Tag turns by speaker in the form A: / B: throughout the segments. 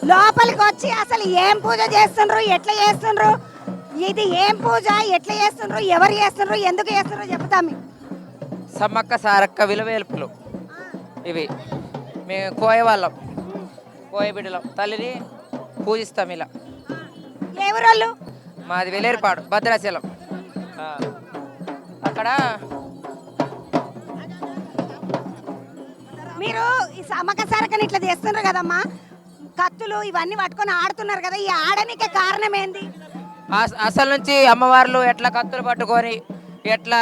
A: లోపలికి వచ్చి అసలు ఏం పూజ చేస్తుండ్రు, ఎట్లా చేస్తుండ్రు, ఇది ఏం పూజ, ఎట్లా చేస్తుండ్రు, ఎవరు చేస్తుండ్రు, ఎందుకు చేస్తుండ్రు చెప్తాం మీకు.
B: సమ్మక్క సారక్క విలువేల్పులు ఇవి. మేము కోయ వాళ్ళం, కోయ బిడ్డలం. తల్లిని పూజిస్తాం ఇలా.
A: ఏ ఊరోళ్ళు?
B: మాది వెలేరుపాడు, భద్రాచలం. అక్కడ
A: మీరు ఈ సమ్మక్క సారక్కని ఇట్లా చేస్తున్నారు కదమ్మా, కత్తులు ఇవన్నీ పట్టుకొని ఆడుతున్నారు కదా, ఈ ఆడనికే కారణం ఏంది?
B: అసలు నుంచి అమ్మవార్లు ఎట్లా కత్తులు పట్టుకొని ఎట్లా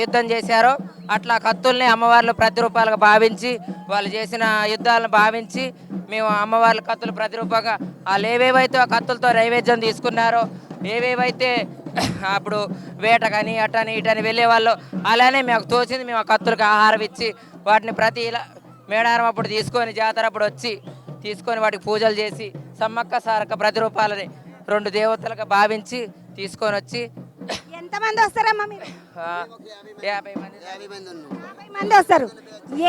B: యుద్ధం చేశారో అట్లా కత్తుల్ని అమ్మవార్లు ప్రతిరూపాలుగా భావించి, వాళ్ళు చేసిన యుద్ధాలను భావించి మేము అమ్మవార్ల కత్తులు ప్రతిరూపంగా వాళ్ళు ఏవేవైతే ఆ కత్తులతో నైవేద్యం తీసుకున్నారో, ఏవేవైతే అప్పుడు వేట కానీ అటని ఇటని వెళ్ళేవాళ్ళు, అలానే మేము తోచింది మేము ఆ కత్తులకు ఆహారం ఇచ్చి వాటిని ప్రతి ఇలా మేడారం అప్పుడు తీసుకొని జాతర అప్పుడు వచ్చి తీసుకొని వాటికి పూజలు చేసి సమ్మక్క సారక్క ప్రతిరూపాలని 2 దేవతలుగా భావించి తీసుకొని వచ్చి.
A: ఎంతమంది వస్తారమ్మా మీరు?
B: 50 మంది.
A: 50 మంది వస్తారు.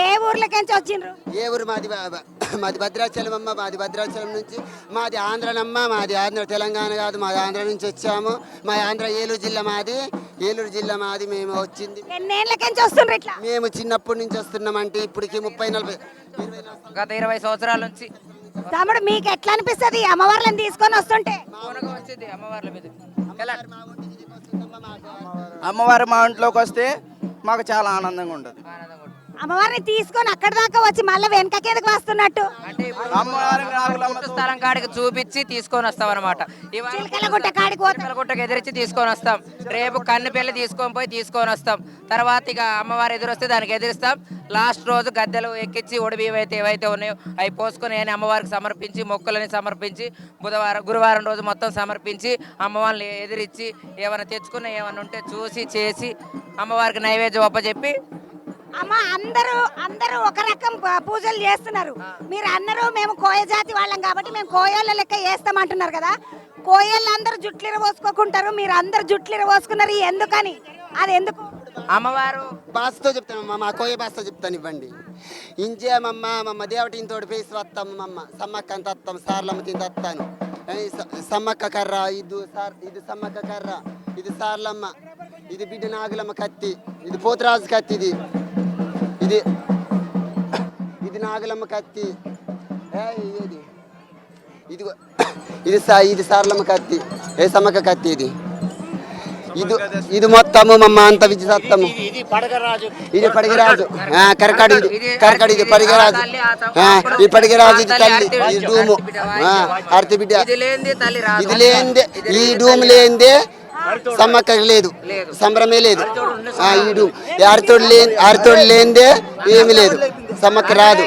A: ఏ ఊర్లకెంచి వచ్చిండ్రు?
C: ఏ ఊరు? మాది భద్రాచలం అమ్మ. మాది భద్రాచలం నుంచి. మాది ఆంధ్రనమ్మ. మాది ఆంధ్ర, తెలంగాణ కాదు, మాది ఆంధ్ర నుంచి వచ్చాము. మా ఆంధ్ర ఏలూరు జిల్లా మాది. ఏలూరు జిల్లా మాది. మేము వచ్చింది
A: ఎన్నేళ్ళకెంచి వస్తుండ్రు ఇట్లా?
C: మేము చిన్నప్పటి నుంచి వస్తున్నామంటే ఇప్పటికి 30-40
B: గత 20 సంవత్సరాల నుంచి.
A: తమ్ముడు మీకు ఎట్లా అనిపిస్తుంది అమ్మవార్లను తీసుకొని వస్తుంటే?
B: వచ్చింది అమ్మవార్ల మీద.
D: అమ్మవారు మా ఇంట్లోకి వస్తే మాకు చాలా ఆనందంగా ఉంటుంది.
A: అమ్మవారిని తీసుకొని అక్కడ దాకా వచ్చి మళ్ళీ వెనకకేదకు వస్తున్నట్టు
B: స్థలం కాడికి చూపించి తీసుకొని వస్తాం అనమాట.
A: చిలకలగుట్టకి
B: ఎదిరించి తీసుకొని వస్తాం. రేపు కన్నుపెళ్లి తీసుకొని వస్తాం. తర్వాత ఇక అమ్మవారు ఎదురొస్తే దానికి ఎదిరిస్తాం. లాస్ట్ రోజు గద్దెలు ఎక్కించి ఒడిబియ్యం అయితే ఏవైతే ఉన్నాయో అవి పోసుకొని అమ్మవారికి సమర్పించి మొక్కులని సమర్పించి గురువారం రోజు మొత్తం సమర్పించి అమ్మవారిని ఎదిరించి ఏమైనా తెచ్చుకున్న ఏమైనా ఉంటే చూసి చేసి అమ్మవారికి నైవేద్యం ఒప్పచెప్పి.
A: అమ్మ అందరూ ఒక రకం పూజలు చేస్తున్నారు. మీరు అన్నారు మేము కోయ జాతి వాళ్ళం కాబట్టి మేము కోయళ్ళ లెక్క చేస్తామంటున్నారు కదా. కోయళ్ళు అందరూ జుట్లు పోసుకోకుంటారు, మీరు అందరు జుట్లు పోసుకున్నారు, ఎందుకని? అది ఎందుకు?
B: అమ్మవారు
C: భాషతో చెప్తాను, మా కోయ భాషతో చెప్తాను. ఇవ్వండి. ఇంచేమమ్మ దేవటి ఇంతోటి పేసి వస్తాము. మమ్మ సమ్మక్క అంత వస్తాం, సార్లమ్మ తింత వస్తాను. సమ్మక్క కర్ర, ఇది సమ్మక్క కర్ర, ఇది సార్లమ్మ, ఇది బిడ్డ నాగులమ్మ కత్తి, ఇది పోతురాజు కత్తి, ఇది నాగులమ్మ కత్తి, ఇది సార్లమ్మ కత్తి, ఏ సమ్మక్క కత్తి, ఇది మొత్తము మమ్మ అంత విద్యుత్తము. ఇది పడిగరాజు కరకడి, ఇది పడిగరాజు, ఈ పడిగరాజు, ఇది తల్లి, ఇది డూము ఆర్తి బిడ్డ. ఇది లేనిదే, ఈ డూము లేనిదే సమ్మక్క లేదు, సంబరమే లేదు. ఈ డూమ్ ఆరితోడు లేనిదే ఏమి లేదు, సమ్మక్క రాదు.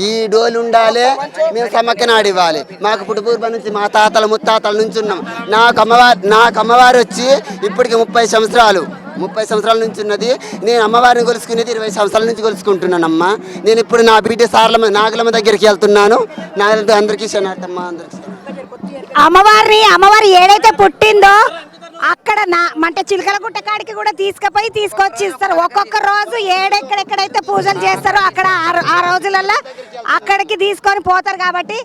C: ఈ డోలు ఉండాలి, మేము సమ్మక్కని ఆడివ్వాలి. మాకు పుట్టుపూర్వ నుంచి మా తాతల ముత్తాతల నుంచి ఉన్నాం. నాకు అమ్మవారు వచ్చి ఇప్పటికి 30 సంవత్సరాల నుంచి ఉన్నది. నేను అమ్మవారిని కొలుసుకునేది 20 సంవత్సరాల నుంచి కొలుసుకుంటున్నానమ్మా. నేను ఇప్పుడు నా బిడ్డ నాగులమ్మ దగ్గరికి వెళ్తున్నాను. అందరికీ శనార్థమ్మ.
A: అమ్మవారు ఏడైతే పుట్టిందో అక్కడ అంటే చిలకలగుట్ట కాడికి కూడా తీసుకొచ్చి ఇస్తారు. ఒక్కొక్క రోజు ఎక్కడెక్కడైతే పూజలు చేస్తారో అక్కడ ఆ రోజులలో అక్కడికి తీసుకొని పోతారు. కాబట్టి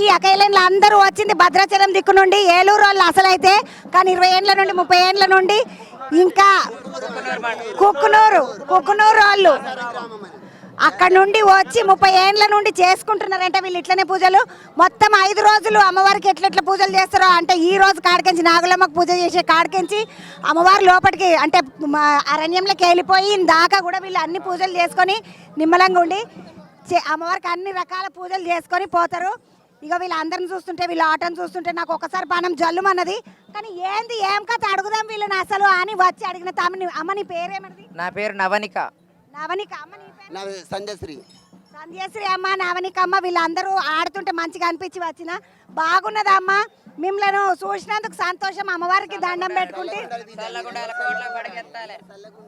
A: ఈ అకైలైన్లు అందరూ వచ్చింది భద్రాచలం దిక్కు నుండి, ఏలూరు వాళ్ళు అసలైతే, కానీ 20 ఏళ్ళ నుండి 30 ఏళ్ళ నుండి, ఇంకా కుక్కునూరు వాళ్ళు అక్కడ నుండి వచ్చి 30 ఏళ్ళ నుండి చేసుకుంటున్నారంటే వీళ్ళు ఇట్లనే పూజలు. మొత్తం 5 రోజులు అమ్మవారికి ఎట్లెట్లా పూజలు చేస్తారో అంటే ఈ రోజు కాడికెంచి నాగులమ్మకు పూజ చేసే కాడికెంచి అమ్మవారు లోపలికి అంటే అరణ్యంలోకి వెళ్ళిపోయి దాకా కూడా వీళ్ళు అన్ని పూజలు చేసుకొని నిమ్మలంగా ఉండి అమ్మవారికి అన్ని రకాల పూజలు చేసుకొని పోతారు. ఇక వీళ్ళందరిని చూస్తుంటే, వీళ్ళ ఆటను చూస్తుంటే నాకు ఒకసారి పానం జల్లుమన్నది. కానీ ఏం కథ అడుగుదాం వీళ్ళని అసలు అని వచ్చి అడిగిన తామని. అమ్మ నీ పేరేమన్నది?
B: నా పేరు నవనిక.
A: అమ్మ నీ పేరు?
C: సంధ్యశ్రీ
A: అమ్మ, నవనిక అమ్మ. వీళ్ళందరూ ఆడుతుంటే మంచిగా అనిపించి వచ్చిన. బాగున్నదమ్మా, మిమ్మల్ని చూసినందుకు సంతోషం. అమ్మవారికి దండం పెట్టుకుంటే